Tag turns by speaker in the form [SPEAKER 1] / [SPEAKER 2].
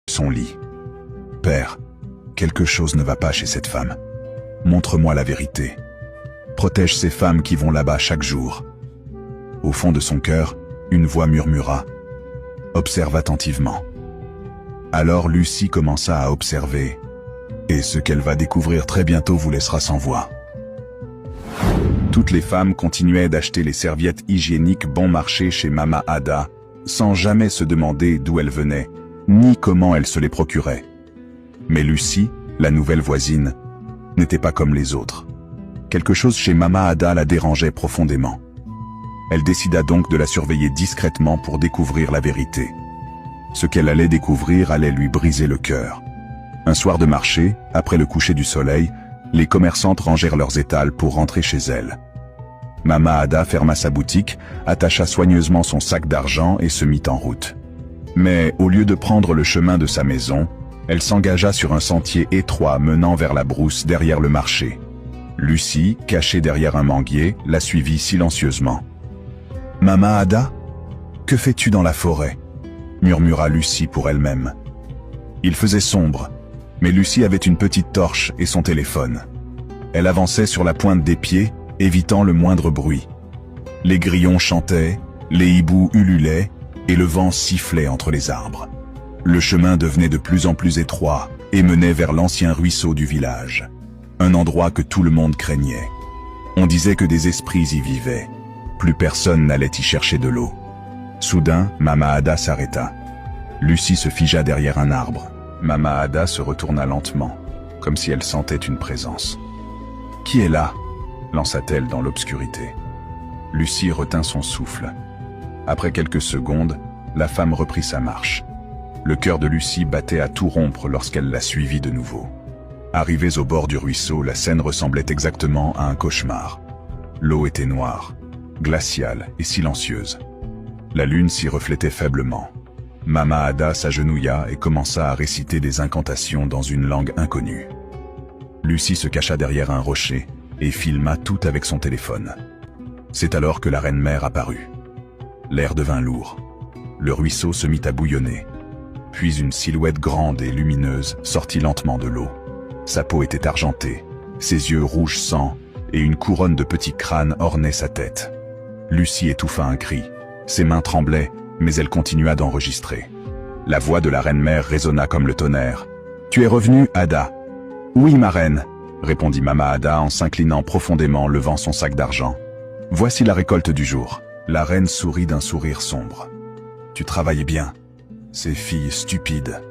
[SPEAKER 1] son lit. Père, quelque chose ne va pas chez cette femme. Montre-moi la vérité. Protège ces femmes qui vont là-bas chaque jour. Au fond de son cœur, une voix murmura. Observe attentivement. Alors Lucie commença à observer, et ce qu'elle va découvrir très bientôt vous laissera sans voix. Toutes les femmes continuaient d'acheter les serviettes hygiéniques bon marché chez Mama Ada, sans jamais se demander d'où elles venaient, ni comment elles se les procuraient. Mais Lucie, la nouvelle voisine, n'était pas comme les autres. Quelque chose chez Mama Ada la dérangeait profondément. Elle décida donc de la surveiller discrètement pour découvrir la vérité. Ce qu'elle allait découvrir allait lui briser le cœur. Un soir de marché, après le coucher du soleil, les commerçantes rangèrent leurs étals pour rentrer chez elles. Mama Ada ferma sa boutique, attacha soigneusement son sac d'argent et se mit en route. Mais au lieu de prendre le chemin de sa maison, elle s'engagea sur un sentier étroit menant vers la brousse derrière le marché. Lucie, cachée derrière un manguier, la suivit silencieusement. « Mama Ada, que fais-tu dans la forêt ?» murmura Lucie pour elle-même. Il faisait sombre, mais Lucie avait une petite torche et son téléphone. Elle avançait sur la pointe des pieds, évitant le moindre bruit. Les grillons chantaient, les hiboux ululaient, et le vent sifflait entre les arbres. Le chemin devenait de plus en plus étroit et menait vers l'ancien ruisseau du village. Un endroit que tout le monde craignait. On disait que des esprits y vivaient. Plus personne n'allait y chercher de l'eau. Soudain, Mama Ada s'arrêta. Lucie se figea derrière un arbre. Mama Ada se retourna lentement, comme si elle sentait une présence. « Qui est là ?» lança-t-elle dans l'obscurité. Lucie retint son souffle. Après quelques secondes, la femme reprit sa marche. Le cœur de Lucie battait à tout rompre lorsqu'elle la suivit de nouveau. Arrivés au bord du ruisseau, la scène ressemblait exactement à un cauchemar. L'eau était noire, glaciale et silencieuse. La lune s'y reflétait faiblement. Mama Ada s'agenouilla et commença à réciter des incantations dans une langue inconnue. Lucie se cacha derrière un rocher et filma tout avec son téléphone. C'est alors que la reine-mère apparut. L'air devint lourd. Le ruisseau se mit à bouillonner. Puis une silhouette grande et lumineuse sortit lentement de l'eau. Sa peau était argentée, ses yeux rouge sang et une couronne de petits crânes ornait sa tête. Lucie étouffa un cri. Ses mains tremblaient, mais elle continua d'enregistrer. La voix de la reine-mère résonna comme le tonnerre. « Tu es revenue, Ada ?»« Oui, ma reine » répondit Mama Ada en s'inclinant profondément, levant son sac d'argent. « Voici la récolte du jour. » La reine sourit d'un sourire sombre. « Tu travailles bien. Ces filles stupides. »